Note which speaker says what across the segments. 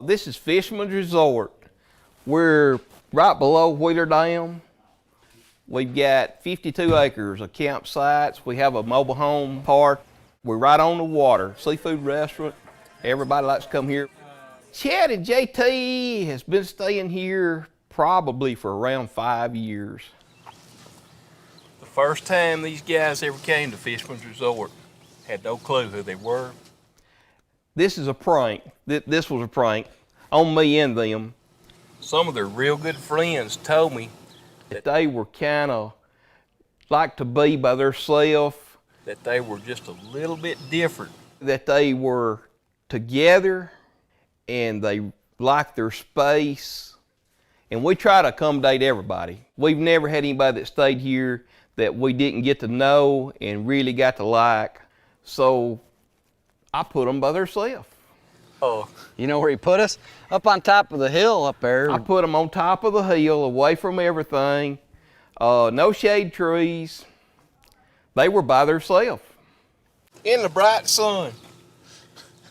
Speaker 1: This is Fishman's Resort. We're right below Wheeler Dam. We've got 52 acres of campsites. We have a mobile home park. We're right on the water. Seafood restaurant. Everybody likes to come here. Chad and JT has been staying here probably for around 5 years. The first time these guys ever came to Fishman's Resort, had no clue who they were. This is a prank. This was a prank on me and them. Some of their real good friends told me that they were kind of like to be by themselves, that they were just a little bit different, that they were together and they liked their space. And we try to accommodate everybody. We've never had anybody that stayed here that we didn't get to know and really got to like. So I put them by themselves.
Speaker 2: Oh, you know where he put us? Up on top of the hill up there.
Speaker 1: I put them on top of the hill, away from everything. No shade trees. They were by themselves. In the bright sun.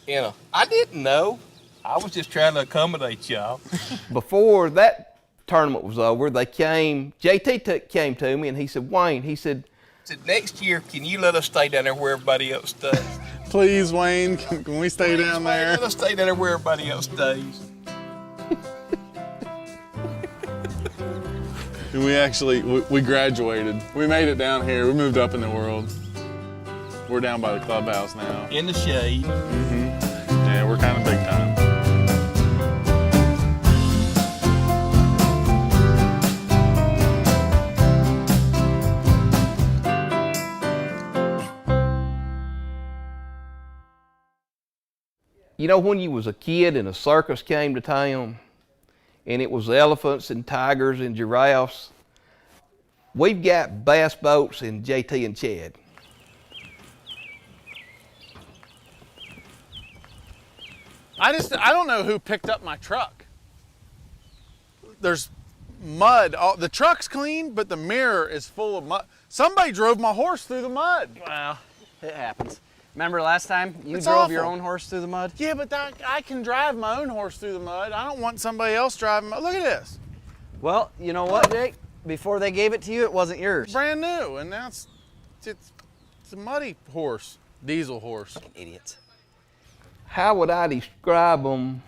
Speaker 1: I didn't know. I was just trying to accommodate y'all. Before that tournament was over, they came, JT came to me and he said, Wayne, he said, next year, can you let us stay down there where everybody else stays?
Speaker 3: Please, Wayne, can we stay down there?
Speaker 1: Let us stay down there where everybody else stays.
Speaker 3: And we graduated. We made it down here. We moved up in the world. We're down by the clubhouse now.
Speaker 1: In the shade.
Speaker 3: Yeah, we're kind of big time.
Speaker 1: You know, when you was a kid and a circus came to town, and it was elephants and tigers and giraffes, we've got bass boats in JT and Chad.
Speaker 3: I don't know who picked up my truck. There's mud. The truck's clean, but the mirror is full of mud. Somebody drove my horse through the mud.
Speaker 2: Well, it happens. Remember last time you
Speaker 3: It's
Speaker 2: drove
Speaker 3: awful.
Speaker 2: your own horse through the mud?
Speaker 3: Yeah, but I can drive my own horse through the mud. I don't want somebody else driving. Look at this.
Speaker 2: Well, you know what, Jake? Before they gave it to you, it wasn't yours.
Speaker 3: Brand new, and now it's a muddy horse, diesel horse.
Speaker 2: Idiots.
Speaker 1: How would I describe them?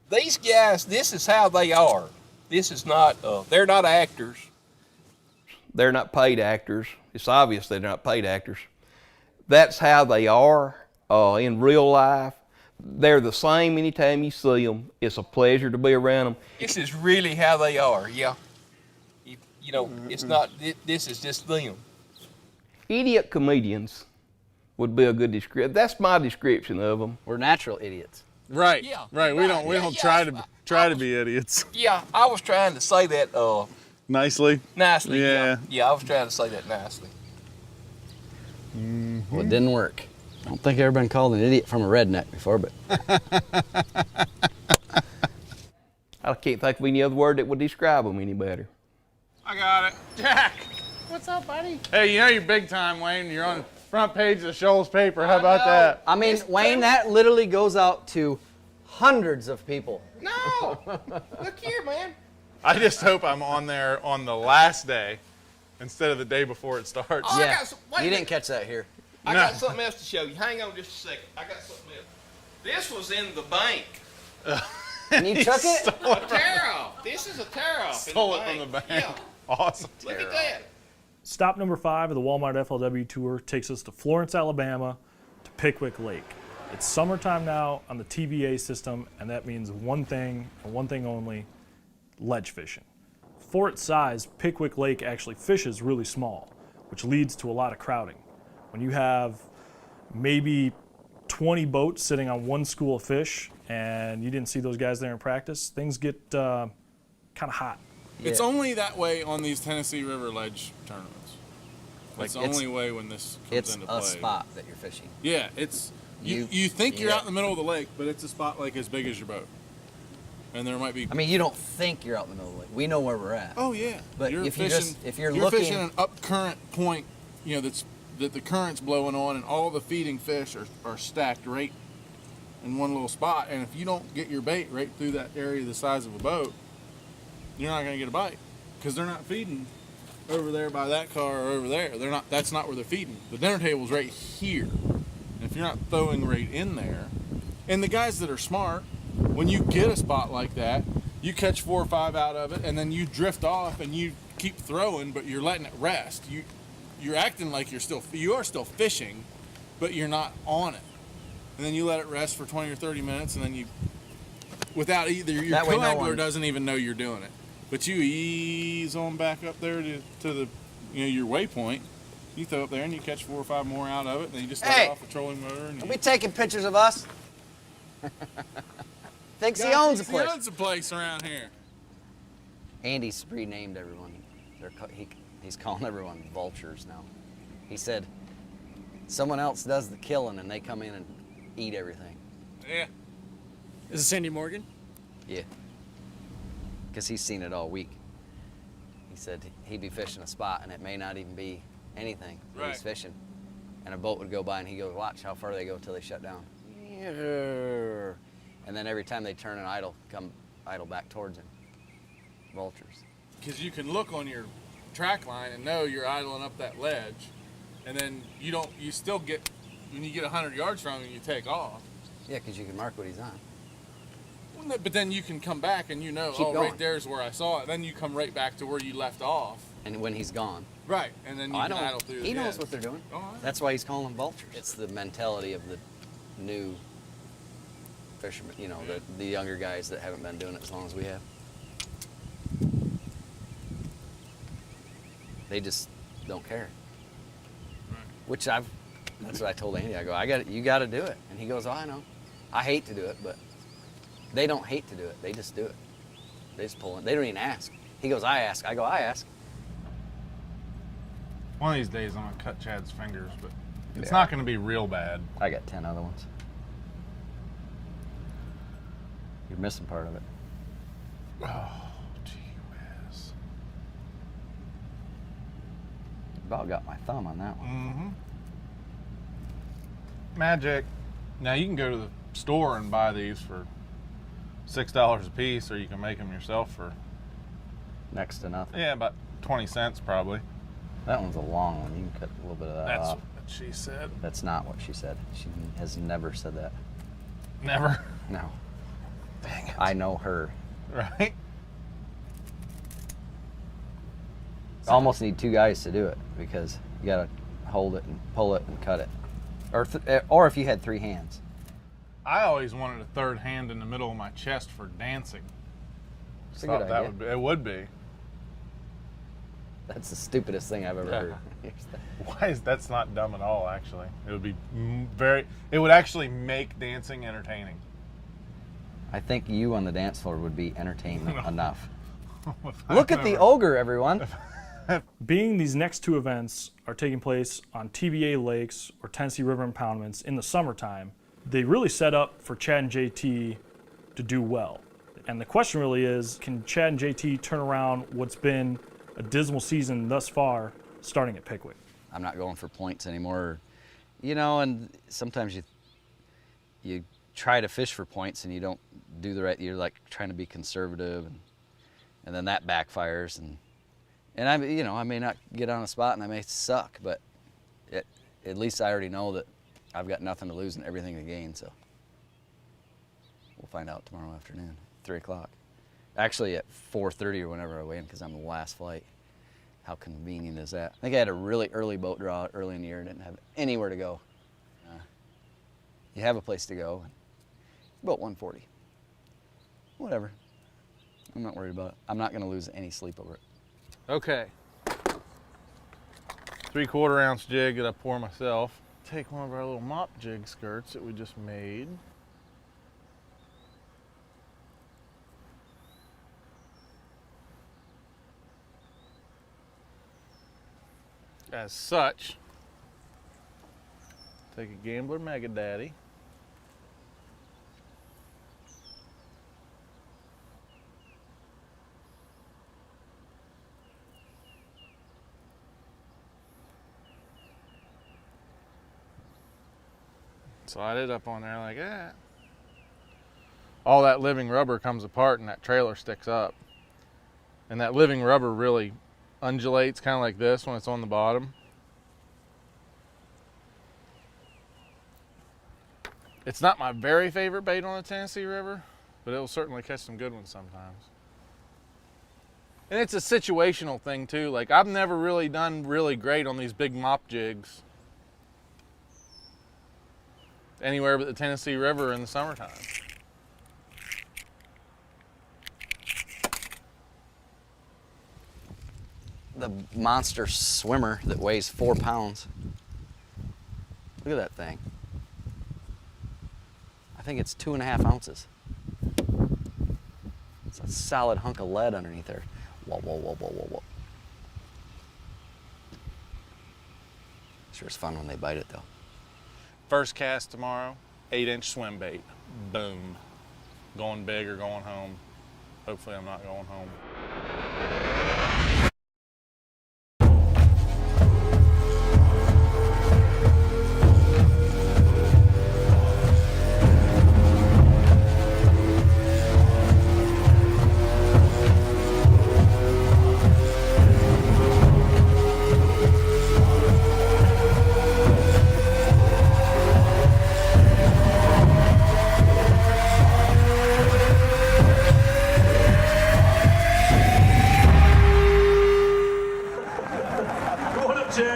Speaker 1: These guys, this is how they are. This is not, they're not actors. They're not paid actors. It's obvious they're not paid actors. That's how they are in real life. They're the same anytime you see them. It's a pleasure to be around them. This is really how they are, yeah. You know, it's not, this is just them. Idiot comedians would be a good description. That's my description of them.
Speaker 2: We're natural idiots.
Speaker 3: Right.
Speaker 1: Yeah,
Speaker 3: right. We don't try to be idiots.
Speaker 1: Yeah, I was trying to say that
Speaker 3: Nicely.
Speaker 1: nicely.
Speaker 3: Yeah.
Speaker 1: Yeah, I was trying to say that nicely.
Speaker 2: Well, it didn't work. I don't think I've ever been called an idiot from a redneck before, but.
Speaker 1: I can't think of any other word that would describe them any better.
Speaker 3: I got it. Jack. What's up, buddy? Hey, you know you're big time, Wayne. You're on the front page of the Shoals paper. How about that?
Speaker 2: I mean, Wayne, that literally goes out to hundreds of people.
Speaker 1: No! Look here, man.
Speaker 3: I just hope I'm on there on the last day instead of the day before it starts.
Speaker 1: Oh,
Speaker 2: Yeah,
Speaker 1: wait a
Speaker 2: you
Speaker 1: minute.
Speaker 2: deng catch that here.
Speaker 1: I
Speaker 3: No.
Speaker 1: got something else to show you. Hang on just a second. I got something else. This was in the bank.
Speaker 2: And you took it?
Speaker 1: A tear-off. This is a tear-off.
Speaker 3: Stole it from the bank.
Speaker 1: Yeah.
Speaker 3: Awesome.
Speaker 1: Look at that.
Speaker 4: Stop number 5 of the Walmart FLW tour takes us to Florence, Alabama, to Pickwick Lake. It's summertime now on the TVA system, and that means one thing and one thing only, ledge fishing. For its size, Pickwick Lake actually fishes really small, which leads to a lot of crowding. When you have maybe 20 boats sitting on one school of fish and you didn't see those guys there in practice, things get kind of hot.
Speaker 3: It's only that way on these Tennessee River ledge tournaments. It's the only way when this comes into play.
Speaker 2: It's a spot that you're fishing.
Speaker 3: Yeah, it's you think you're out in the middle of the lake, but it's a spot like as big as your boat. And there might be.
Speaker 2: I mean, you don't think you're out in the middle of the lake. We know where we're at.
Speaker 3: Oh yeah.
Speaker 2: But
Speaker 3: you're
Speaker 2: if
Speaker 3: fishing,
Speaker 2: you're
Speaker 3: you're
Speaker 2: looking,
Speaker 3: fishing an up current point, that the current's blowing on, and all the feeding fish are stacked right in one little spot, and if you don't get your bait right through that area the size of a boat, you're not going to get a bite, because they're not feeding over there by that car or over there. They're not. That's not where they're feeding. The dinner table's right here, and if you're not throwing right in there, and the guys that are smart, when you get a spot like that, you catch 4 or 5 out of it, and then you drift off and you keep throwing, but you're letting it rest. You're acting like you are still fishing, but you're not on it. And then you let it rest for 20 or 30 minutes, and then you, without either, your co-angler doesn't even know you're doing it. But you ease on back up there to the, your waypoint. You throw up there and you catch 4 or 5 more out of it, and then you just start off a trolling motor. And
Speaker 2: Don't be taking pictures of us. Thinks he owns a place.
Speaker 3: He owns a place around here.
Speaker 2: Andy's renamed everyone. He's calling everyone vultures now. He said someone else does the killing and they come in and eat everything.
Speaker 3: Yeah.
Speaker 5: Is it Sandy Morgan?
Speaker 2: Yeah. Because he's seen it all week. He said he'd be fishing a spot and it may not even be anything that he's fishing. And a boat would go by and he goes, watch how far they go until they shut down. And then every time they turn and come idle back towards him. Vultures.
Speaker 3: Because you can look on your track line and know you're idling up that ledge, and then you still get, when you get 100 yards from him, you take off.
Speaker 2: Yeah, because you can mark what he's on.
Speaker 3: But then you can come back and right there's where I saw it. Then you come right back to where you left off.
Speaker 2: And when he's gone.
Speaker 3: Right, and then you can idle through.
Speaker 2: He knows what they're doing.
Speaker 3: Oh,
Speaker 2: that's why he's calling them vultures. It's the mentality of the new fishermen, the younger guys that haven't been doing it as long as we have. They just don't care.
Speaker 3: Right.
Speaker 2: Which that's what I told Andy. I go, you got to do it. And he goes, oh, I know. I hate to do it, but they don't hate to do it. They just do it. They just pull it. They don't even ask. He goes, I ask. I go, I ask.
Speaker 3: One of these days I'm gonna cut Chad's fingers, but it's not gonna be real bad.
Speaker 2: I got 10 other ones. You're missing part of it.
Speaker 3: Oh, gee whiz.
Speaker 2: About got my thumb on that one.
Speaker 3: Mm-hmm. Magic. Now you can go to the store and buy these for $6 a piece, or you can make them yourself for
Speaker 2: next to nothing.
Speaker 3: about 20 cents probably.
Speaker 2: That one's a long one. You can cut a little bit of that
Speaker 3: That's
Speaker 2: off.
Speaker 3: what she said.
Speaker 2: That's not what she said. She has never said that.
Speaker 3: Never?
Speaker 2: No.
Speaker 3: Dang it.
Speaker 2: I know her.
Speaker 3: Right?
Speaker 2: Almost need 2 guys to do it because you gotta hold it and pull it and cut it. Or if you had 3 hands.
Speaker 3: I always wanted a third hand in the middle of my chest for dancing.
Speaker 2: It's a good idea.
Speaker 3: It would be.
Speaker 2: That's the stupidest thing I've ever heard.
Speaker 3: Why that's not dumb at all, actually. It would be it would actually make dancing entertaining.
Speaker 2: I think you on the dance floor would be entertainment enough. Look at the ogre, everyone.
Speaker 4: Being these next 2 events are taking place on TVA lakes or Tennessee River impoundments in the summertime, they really set up for Chad and JT to do well. And the question really is, can Chad and JT turn around what's been a dismal season thus far, starting at Pickwick?
Speaker 2: I'm not going for points anymore. And sometimes you try to fish for points and you don't do the right, you're like trying to be conservative and then that backfires and I may not get on a spot and I may suck, but at least I already know that I've got nothing to lose and everything to gain, so we'll find out tomorrow afternoon, 3 o'clock. Actually at 4:30 or whenever I weigh in because I'm the last flight. How convenient is that? I think I had a really early boat draw early in the year, didn't have anywhere to go. You have a place to go. About 140. Whatever. I'm not worried about it. I'm not going to lose any sleep over it.
Speaker 3: Okay. 3/4 ounce jig that I pour myself. Take one of our little mop jig skirts that we just made. As such, take a Gambler Mega Daddy. Slide it up on there like that. all that living rubber comes apart and that trailer sticks up. And that living rubber really undulates kind of like this when it's on the bottom. It's not my very favorite bait on the Tennessee River, but it will certainly catch some good ones sometimes. And it's a situational thing too. Like, I've never really done really great on these big mop jigs anywhere but the Tennessee River in the summertime.
Speaker 2: The monster swimmer that weighs 4 pounds. Look at that thing. I think it's 2.5 ounces. It's a solid hunk of lead underneath there. Whoa, whoa, whoa, whoa, whoa, whoa. Sure is fun when they bite it though.
Speaker 3: First cast tomorrow, 8-inch swim bait. Boom. Going big or going home. Hopefully I'm not going home.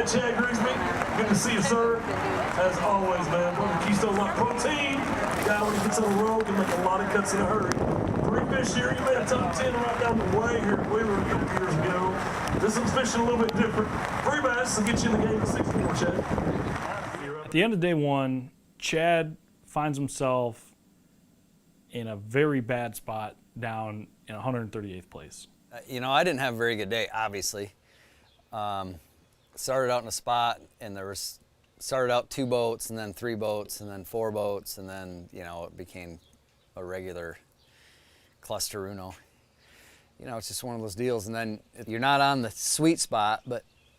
Speaker 6: Chad Grigsby, good to see you, sir. As always, man, brother Keystone like protein. Guy, when he gets on the road, can make a lot of cuts in a hurry. 3 fish here, you made a top 10 right down the way here at Wheeler a couple years ago. This one's fishing a little bit different. 3 bass will get you in the game for 64, Chad.
Speaker 4: At the end of day one, Chad finds himself in a very bad spot down in 138th place.
Speaker 2: You know, I didn't have a very good day, obviously. Started out in a spot, and started out 2 boats, and then 3 boats, and then 4 boats, and then, you know, it became a regular cluster uno. You know, it's just one of those deals, and then you're not on the sweet spot,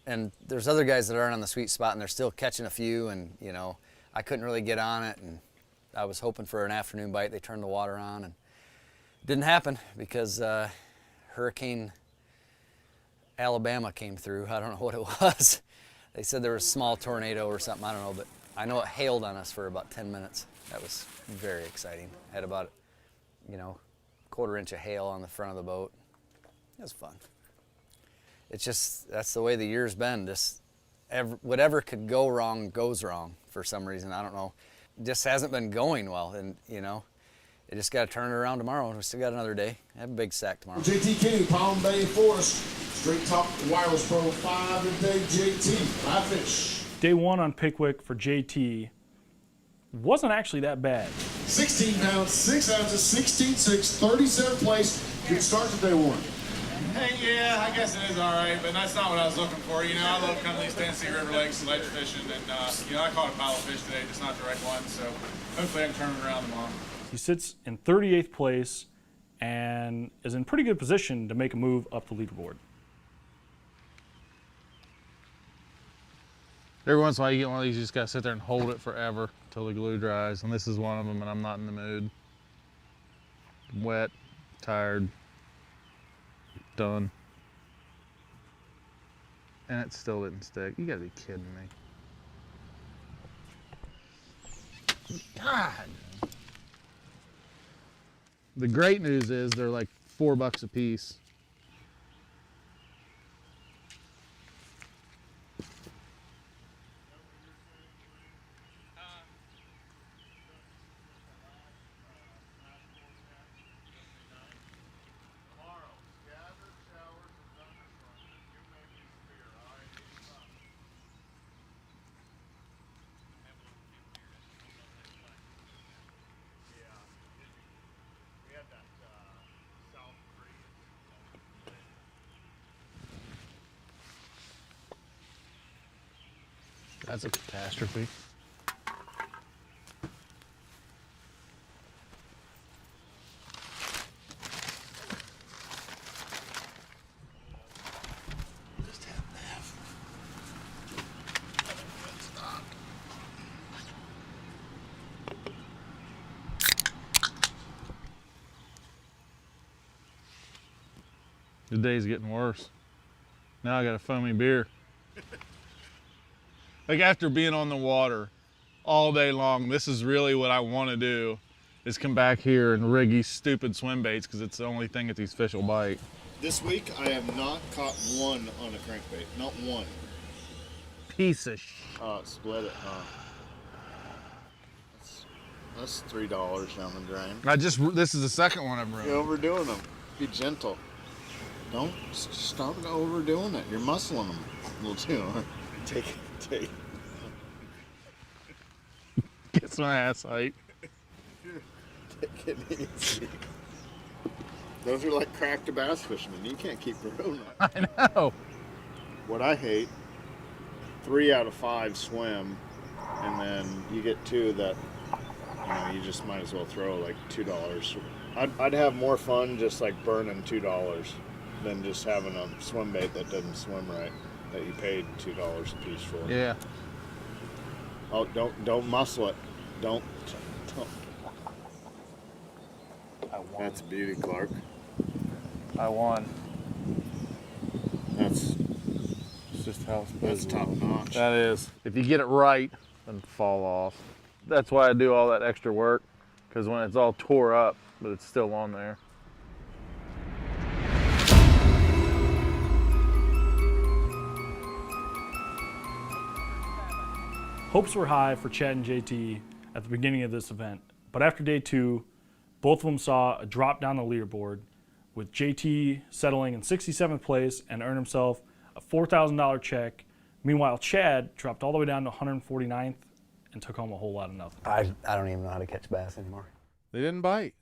Speaker 2: and there's other guys that aren't on the sweet spot, and they're still catching a few, and, you know, I couldn't really get on it, and I was hoping for an afternoon bite. They turned the water on, and it didn't happen because Hurricane Alabama came through. I don't know what it was. They said there was a small tornado or something. I don't know, but I know it hailed on us for about 10 minutes. That was very exciting. Had about, you know, 1/4 inch of hail on the front of the boat. It was fun. It's just, that's the way the year's been. Just whatever could go wrong goes wrong for some reason. I don't know. It just hasn't been going well, and, you know, they just got to turn it around tomorrow. We still got another day. I have a big sack tomorrow.
Speaker 7: JT King, Palm Bay Forest. Straight Top Wireless Pro 5 today, JT. 5 fish.
Speaker 4: Day one on Pickwick for JT wasn't actually that bad.
Speaker 7: 16 pounds, 6 ounces, 16.6, 37th place. Good start to day one.
Speaker 3: Hey, yeah, I guess it is all right, but that's not what I was looking for. You know, I love coming to these Tennessee River Lakes and ledge fishing, and, you know, I caught a pile of fish today, just not the right one, so hopefully I can turn it around tomorrow.
Speaker 4: He sits in 38th place and is in pretty good position to make a move up the leaderboard.
Speaker 3: Every once in a while you get one of these, you just gotta sit there and hold it forever until the glue dries, and this is one of them, and I'm not in the mood. I'm wet, tired, done. And it still didn't stick. You gotta be kidding me. God. The great news is they're like $4 a piece. That's a catastrophe. The day's getting worse. Now I got a foamy beer. Like after being on the water all day long, this is really what I want to do, is come back here and rig these stupid swim baits because it's the only thing that these fish will bite.
Speaker 8: This week, I have not caught one on a crankbait. Not one.
Speaker 3: Piece of
Speaker 8: Split it, huh? That's $3 down the drain.
Speaker 3: This is the second one I've ruined.
Speaker 8: You're overdoing them. Be gentle. Don't stop overdoing it. You're muscling them a little too. Huh? Take it.
Speaker 3: Gets my ass height.
Speaker 8: Take it easy. Those are like cracked bass fishermen. You can't keep ruining it.
Speaker 3: I know.
Speaker 8: What I hate, 3 out of 5 swim, and then you get 2 that, you just might as well throw like $2. I'd have more fun just like burning $2 than just having a swim bait that doesn't swim right, that you paid $2 a piece for.
Speaker 3: Yeah.
Speaker 8: Oh, don't muscle it. Don't. That's a beauty, Clark.
Speaker 3: I won.
Speaker 8: That's
Speaker 3: Just how it's supposed
Speaker 8: top notch.
Speaker 3: That is. If you get it right, then fall off. That's why I do all that extra work, because when it's all tore up, but it's still on there.
Speaker 4: Hopes were high for Chad and JT at the beginning of this event, but after day 2, both of them saw a drop down the leaderboard, with JT settling in 67th place and earned himself a $4,000 check. Meanwhile, Chad dropped all the way down to 149th and took home a whole lot of nothing.
Speaker 9: I don't even know how to catch bass anymore.
Speaker 3: They didn't bite.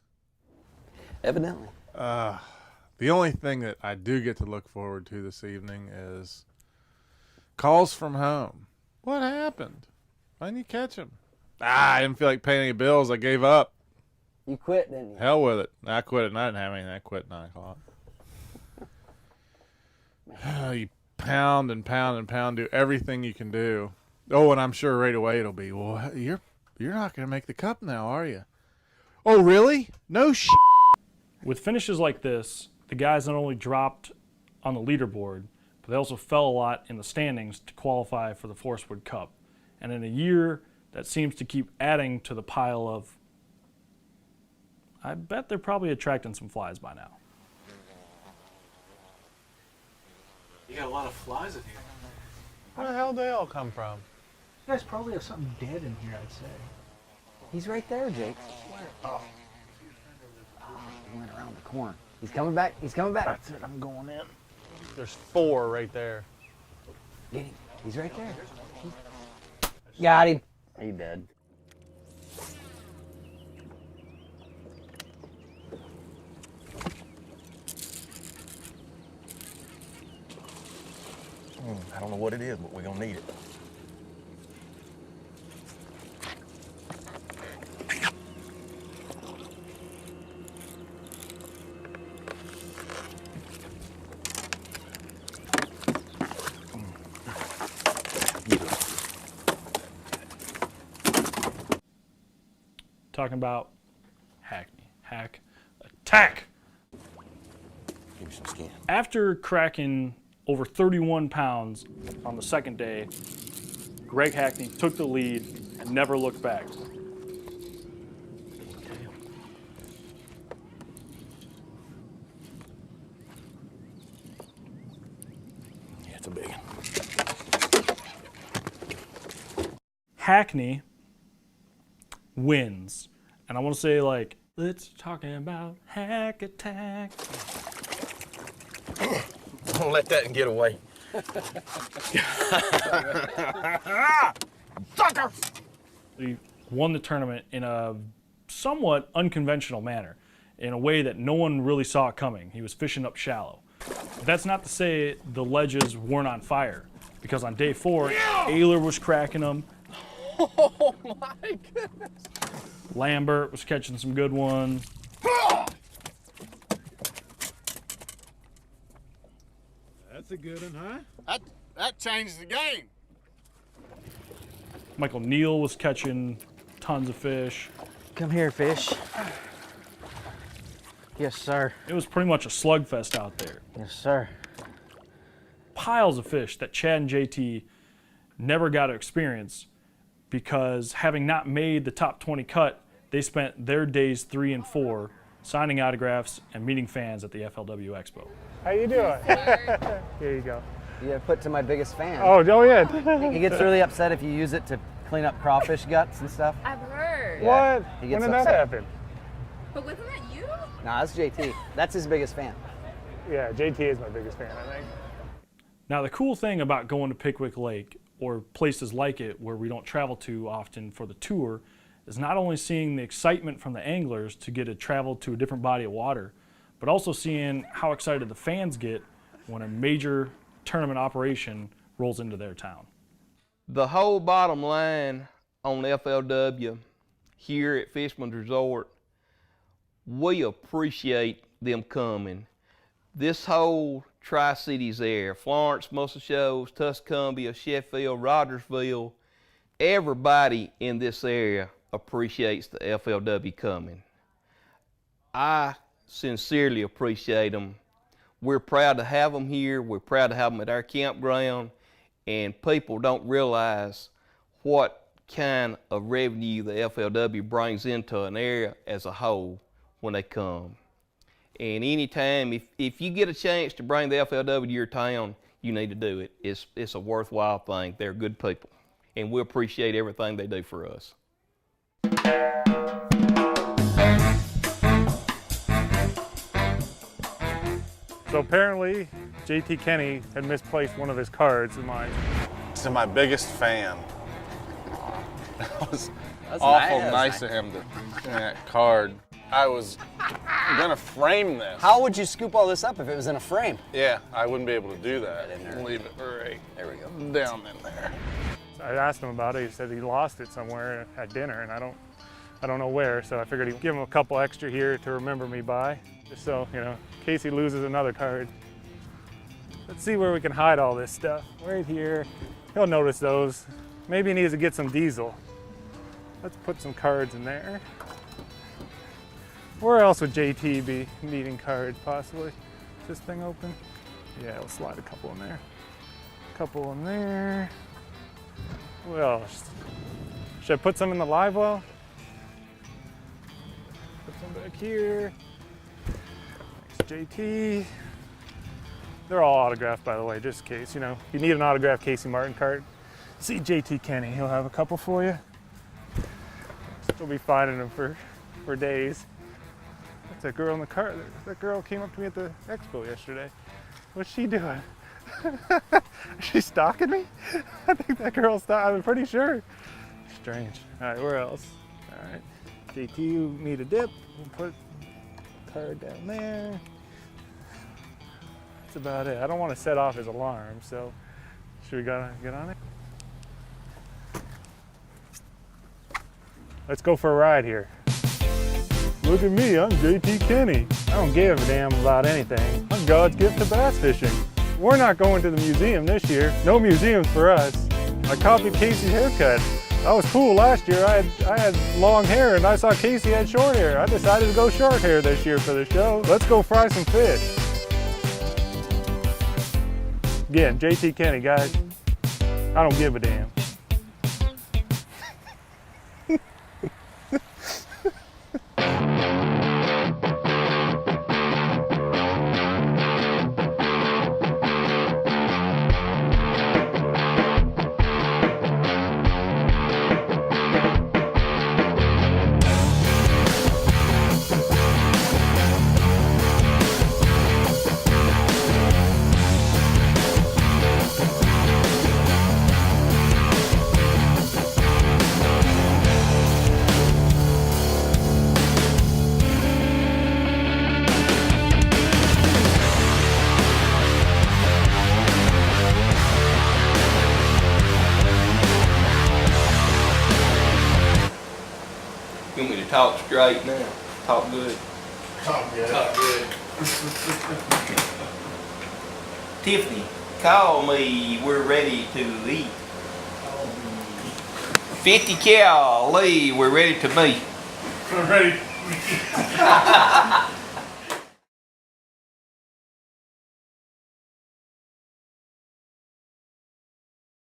Speaker 9: Evidently.
Speaker 3: The only thing that I do get to look forward to this evening is calls from home. What happened? Why didn't you catch him? I didn't feel like paying any bills. I gave up.
Speaker 9: You quit, didn't you?
Speaker 3: Hell with it. I quit it, and I didn't have anything. I quit at 9 o'clock. You pound and pound and pound, do everything you can do. Oh, and I'm sure right away it'll be, well, you're not going to make the cup now, are you? Oh, really? No shit.
Speaker 4: With finishes like this, the guys not only dropped on the leaderboard, but they also fell a lot in the standings to qualify for the Forestwood Cup. And in a year that seems to keep adding to the pile of, I bet they're probably attracting some flies by now.
Speaker 10: You got a lot of flies in here.
Speaker 3: Where the hell did they all come from?
Speaker 10: You guys probably have something dead in here, I'd say.
Speaker 9: He's right there, Jake. Where? Oh, he went around the corner. He's coming back. He's coming back.
Speaker 3: That's it. I'm going in. There's 4 right there.
Speaker 9: Get him. He's right there. Got him. He dead.
Speaker 11: I don't know what it is, but we're gonna need it.
Speaker 4: Talking about Hackney. Hack. Attack!
Speaker 11: Give me some skin.
Speaker 4: After cracking over 31 pounds on the second day, Greg Hackney took the lead and never looked back.
Speaker 11: Yeah, it's a big one.
Speaker 4: Hackney wins. And I want to say, like, let's talk about Hack Attack.
Speaker 11: Don't let that get away.
Speaker 4: Sucker! He won the tournament in a somewhat unconventional manner, in a way that no one really saw it coming. He was fishing up shallow. But that's not to say the ledges weren't on fire, because on day 4, Ayler was cracking them.
Speaker 11: Oh my goodness.
Speaker 4: Lambert was catching some good ones.
Speaker 3: That's a good one, huh?
Speaker 8: That changed the game.
Speaker 4: Michael Neal was catching tons of fish.
Speaker 9: Come here, fish. Yes, sir.
Speaker 4: It was pretty much a slugfest out there.
Speaker 9: Yes, sir.
Speaker 4: Piles of fish that Chad and JT never got to experience because having not made the top 20 cut, they spent their days 3 and 4 signing autographs and meeting fans at the FLW Expo.
Speaker 12: How you doing? Here you go.
Speaker 9: You gotta put to my biggest fan.
Speaker 12: Oh yeah.
Speaker 9: He gets really upset if you use it to clean up crawfish guts and stuff.
Speaker 13: I've heard.
Speaker 12: What?
Speaker 9: He
Speaker 12: When
Speaker 9: gets
Speaker 12: did
Speaker 9: upset.
Speaker 12: that happen?
Speaker 13: But wasn't that you?
Speaker 9: Nah, that's JT. That's his biggest fan.
Speaker 12: Yeah, JT is my biggest fan, I think.
Speaker 4: Now, the cool thing about going to Pickwick Lake or places like it where we don't travel to often for the tour is not only seeing the excitement from the anglers to get to travel to a different body of water, but also seeing how excited the fans get when a major tournament operation rolls into their town.
Speaker 1: The whole bottom line on FLW here at Fishman's Resort, we appreciate them coming. This whole Tri-Cities area, Florence, Muscle Shoals, Tuscumbia, Sheffield, Rogersville, everybody in this area appreciates the FLW coming. I sincerely appreciate them. We're proud to have them here. We're proud to have them at our campground, and people don't realize what kind of revenue the FLW brings into an area as a whole when they come. And anytime, if you get a chance to bring the FLW to your town, you need to do it. It's a worthwhile thing. They're good people, and we appreciate everything they do for us.
Speaker 12: So apparently, JT Kenny had misplaced one of his cards in mine.
Speaker 3: To my biggest fan. That was
Speaker 9: That's
Speaker 3: awful
Speaker 9: nice.
Speaker 3: nice of him to give me that card. I was gonna frame this.
Speaker 9: How would you scoop all this up if it was in a frame?
Speaker 3: Yeah, I wouldn't be able to do that.
Speaker 9: there.
Speaker 3: Leave it right
Speaker 9: There we go.
Speaker 3: down in there.
Speaker 12: So I asked him about it. He said he lost it somewhere at dinner, and I don't know where. So I figured he'd give him a couple extra here to remember me by, just so in case he loses another card. Let's see where we can hide all this stuff. Right here. He'll notice those. Maybe he needs to get some diesel. Let's put some cards in there. Where else would JT be needing cards, possibly? Is this thing open? Yeah, we'll slide a couple in there. A couple in there. What else? Should I put some in the live well? Put some back here. Thanks, JT. They're all autographed, by the way, just in case. You need an autographed Casey Martin card. See JT Kenny, he'll have a couple for you. We'll be finding them for days. That's that girl in the car. That girl came up to me at the expo yesterday. What's she doing? Is she stalking me? I think that girl's stalking. I'm pretty sure. Strange. All right, where else? All right. JT, you need a dip. We'll put the card down there. That's about it. I don't want to set off his alarm, so should we get on it? Let's go for a ride here. Look at me, I'm JT Kenny. I don't give a damn about anything. I'm God's gift to bass fishing. We're not going to the museum this year. No museums for us. I copied Casey's haircut. That was cool last year. I had long hair and I saw Casey had short hair. I decided to go short hair this year for the show. Let's go fry some fish. Again, JT Kenny, guys. I don't give a damn.
Speaker 1: You want me to talk straight now? Talk good.
Speaker 7: Talk good.
Speaker 1: Talk good. Tiffany, call me. We're ready to eat. 50 cal, Lee. We're ready to meet.
Speaker 12: We're ready.